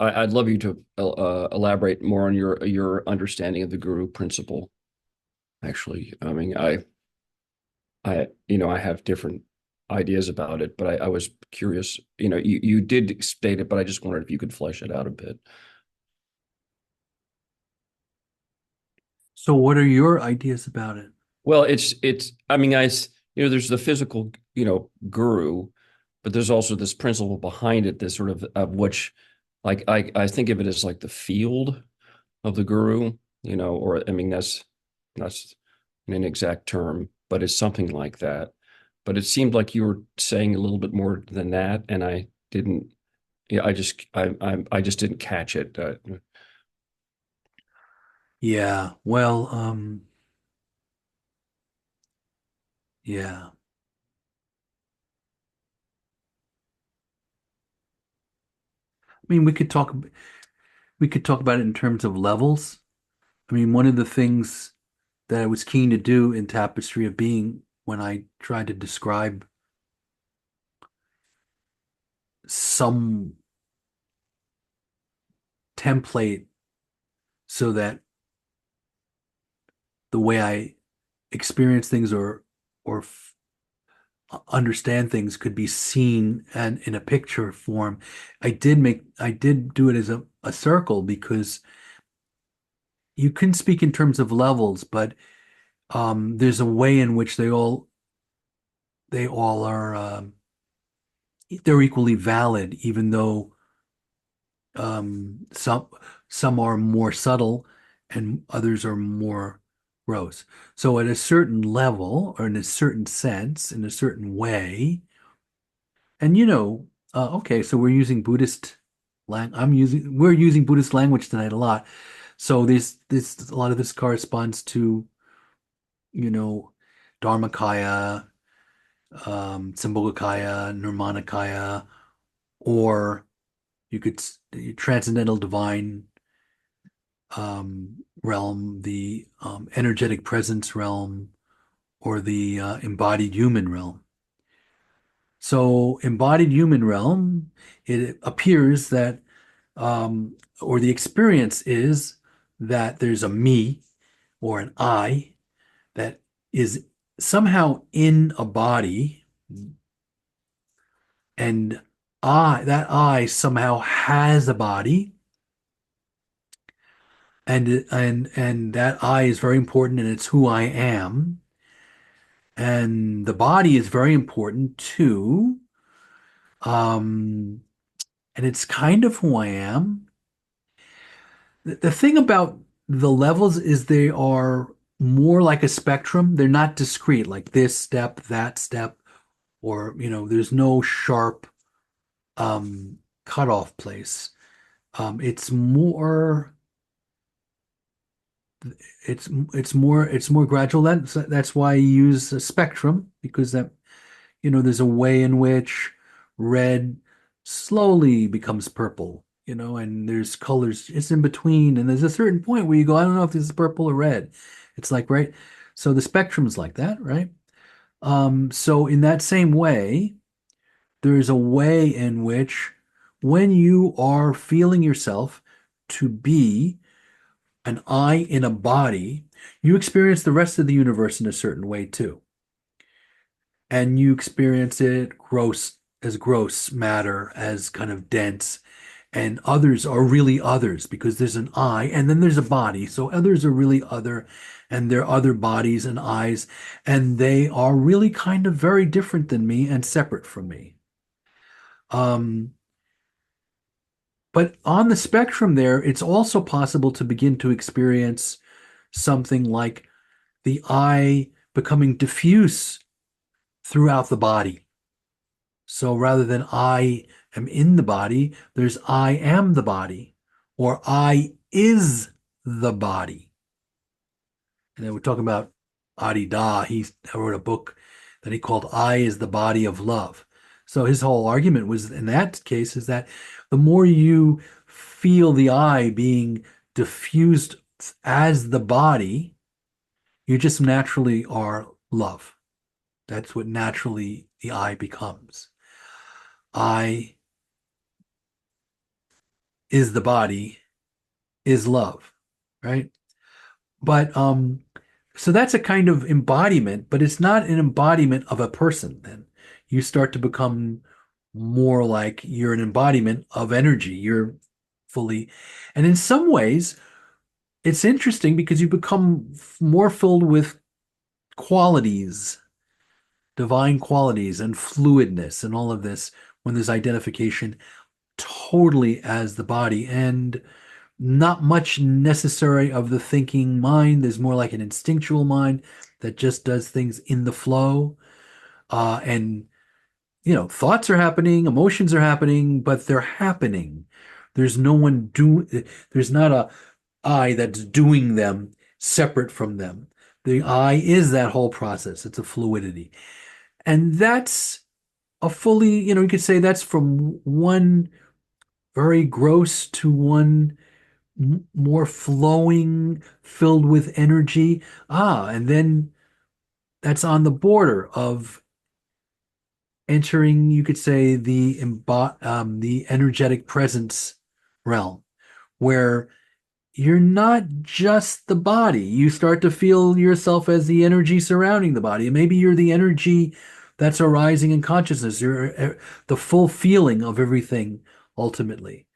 I'd love you to elaborate more on your understanding of the guru principle. Actually, I mean, I have different ideas about it, but I was curious. You did state it, but I just wondered if you could flesh it out a bit. So what are your ideas about it? Well, it's I mean, there's the physical, guru, but there's also this principle behind it, this sort of which, like, I think of it as like the field of the guru, or I mean that's an inexact term, but it's something like that. But it seemed like you were saying a little bit more than that, and I didn't. Yeah, I just didn't catch it. Yeah, well, yeah. I mean, we could talk about it in terms of levels. I mean, one of the things that I was keen to do in Tapestry of Being when I tried to describe some template so that the way I experience things or understand things could be seen and in a picture form. I did do it as a circle because you can speak in terms of levels, but there's a way in which they all are they're equally valid, even though some are more subtle and others are more gross. So at a certain level, or in a certain sense, in a certain way, and okay, so we're using Buddhist language tonight a lot. So this a lot of this corresponds to, you know, Dharmakaya, Sambhogakaya, Nirmanakaya, or Transcendental Divine realm, the energetic presence realm, or the embodied human realm. So, embodied human realm, it appears that, or the experience is that there's a me or an I that is somehow in a body, and that I somehow has a body, and that I is very important, and it's who I am, and the body is very important too, um, and it's kind of who I am. The thing about the levels is they are more like a spectrum. They're not discrete, like this step, that step, or there's no sharp cutoff place. It's more it's more gradual. That's why I use a spectrum, because there's a way in which red slowly becomes purple, and there's colors. It's in between, and there's a certain point where you go, I don't know if this is purple or red. It's like, right. So the spectrum is like that, right? So in that same way, there is a way in which, when you are feeling yourself to be an I in a body, you experience the rest of the universe in a certain way too. And you experience it gross matter, as kind of dense, and others are really others because there's an I and then there's a body. So others are really other, and there are other bodies and eyes, and they are really kind of very different than me and separate from me. Um, but on the spectrum there, it's also possible to begin to experience something like the I becoming diffuse throughout the body. So rather than I am in the body, there's I am the body, or I is the body. And then we're talking about Adi Da. He wrote a book that he called I is the Body of Love. So his whole argument was, in that case, is that the more you feel the I being diffused as the body, you just naturally are love. That's what naturally the I becomes. I is the body, is love, right? But so that's a kind of embodiment, but it's not an embodiment of a person then. You start to become more like you're an embodiment of energy. You're fully, and in some ways, it's interesting because you become more filled with qualities, divine qualities, and fluidness, and all of this when there's identification totally as the body. And not much necessary of the thinking mind. There's more like an instinctual mind that just does things in the flow. And, thoughts are happening, emotions are happening, but they're happening. There's no one there's not a I that's doing them separate from them. The I is that whole process. It's a fluidity. And that's a fully, you could say that's from one very gross to one more flowing, filled with energy. And then that's on the border of entering, you could say, the energetic presence realm, where you're not just the body. You start to feel yourself as the energy surrounding the body. Maybe you're the energy that's arising in consciousness. You're the full feeling of everything ultimately.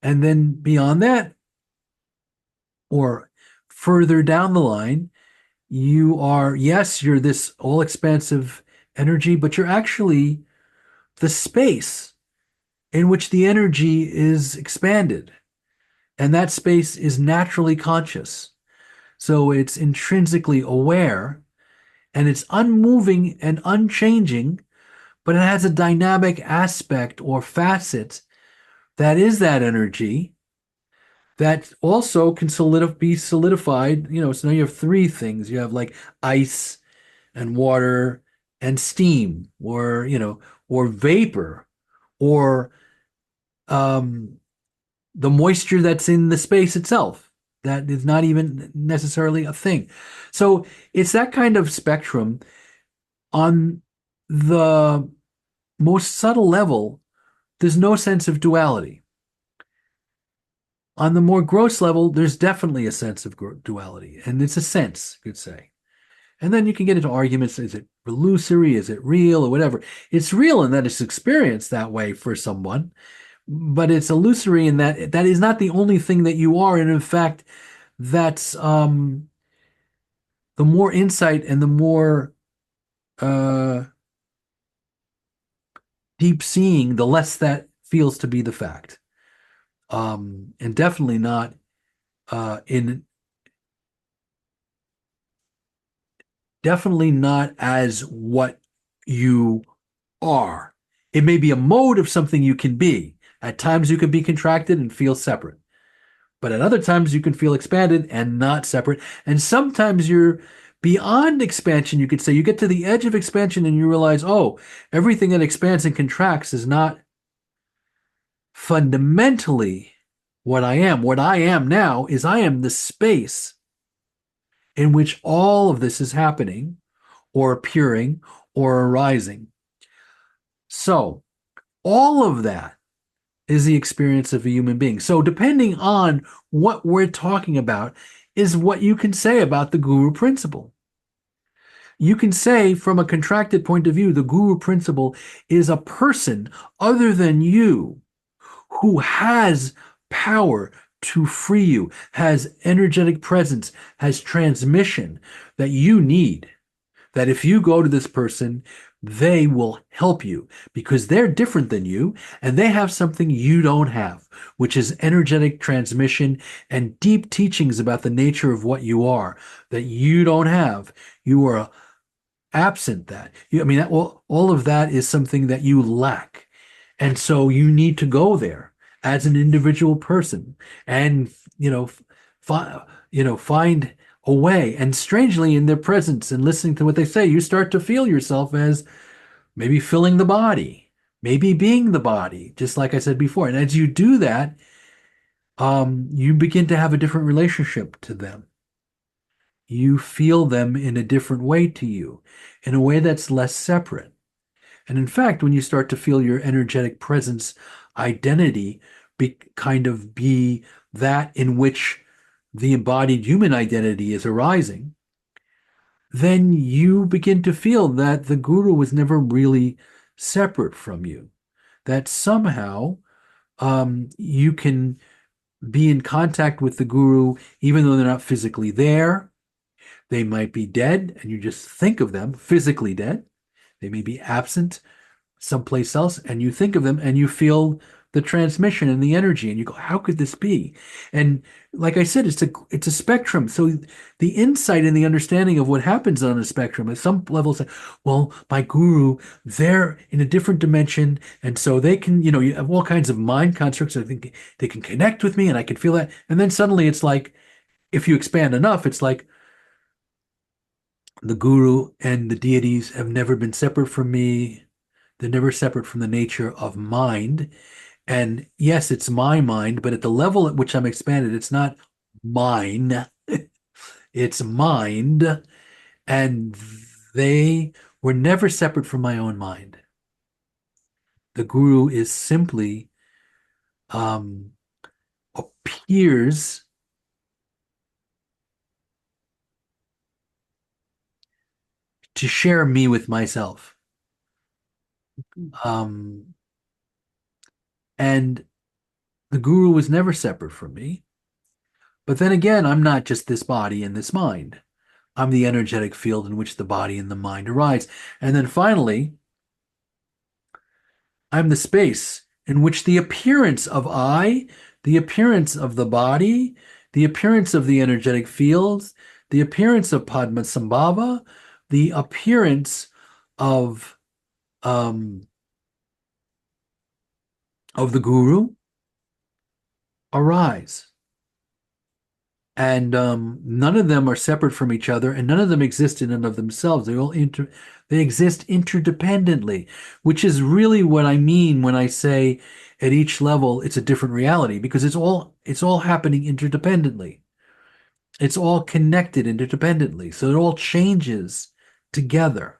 And then beyond that, or further down the line, yes, you're this all expansive energy, but you're actually the space in which the energy is expanded. And that space is naturally conscious. So it's intrinsically aware and it's unmoving and unchanging, but it has a dynamic aspect or facet that is that energy that also can be solidified. So now you have three things. You have like ice and water and steam, or vapor, or um, the moisture that's in the space itself. That is not even necessarily a thing. So it's that kind of spectrum. On the most subtle level, there's no sense of duality. On the more gross level, there's definitely a sense of duality, and it's a sense, you could say. And then you can get into arguments. Is it illusory? Is it real or whatever? It's real in that it's experienced that way for someone, but it's illusory in that that is not the only thing that you are. And in fact, that's the more insight and the more uh, deep seeing, the less that feels to be the fact. And definitely not in definitely not as what you are. It may be a mode of something you can be. At times you can be contracted and feel separate, but at other times you can feel expanded and not separate. And sometimes you're beyond expansion. You could say you get to the edge of expansion and you realize, oh, everything that expands and contracts is not fundamentally what I am. What I am now is I am the space in which all of this is happening or appearing or arising. So, all of that is the experience of a human being. So, depending on what we're talking about, is what you can say about the guru principle. You can say, from a contracted point of view, the guru principle is a person other than you who has power to free you, has energetic presence, has transmission that you need. That if you go to this person, they will help you because they're different than you and they have something you don't have, which is energetic transmission and deep teachings about the nature of what you are that you don't have. You are absent that. All of that is something that you lack. And so you need to go there as an individual person and, find a way. And strangely, in their presence and listening to what they say, you start to feel yourself as maybe filling the body, maybe being the body, just like I said before. And as you do that, you begin to have a different relationship to them. You feel them in a different way to you, in a way that's less separate. And in fact, when you start to feel your energetic presence identity kind of be that in which the embodied human identity is arising, then you begin to feel that the guru was never really separate from you. That somehow you can be in contact with the guru even though they're not physically there. They might be dead, and you just think of them physically dead. They may be absent someplace else, and you think of them and you feel the transmission and the energy, and you go, how could this be? And like I said, it's a spectrum. So the insight and the understanding of what happens on a spectrum at some levels, well, my guru, they're in a different dimension, and so they can, you have all kinds of mind constructs. I think they can connect with me, and I can feel that. And then suddenly it's like, if you expand enough, it's like the guru and the deities have never been separate from me. They're never separate from the nature of mind. And yes, it's my mind, but at the level at which I'm expanded, it's not mine, it's mind. And they were never separate from my own mind. The guru is simply appears to share me with myself. Um, and the guru was never separate from me. But then again, I'm not just this body and this mind. I'm the energetic field in which the body and the mind arise. And then finally, I'm the space in which the appearance of I, the appearance of the body, the appearance of the energetic fields, the appearance of Padmasambhava, the appearance um, of the guru arise. And none of them are separate from each other, and none of them exist in and of themselves. They exist interdependently, which is really what I mean when I say at each level it's a different reality, because it's all happening interdependently. It's all connected interdependently, so it all changes together.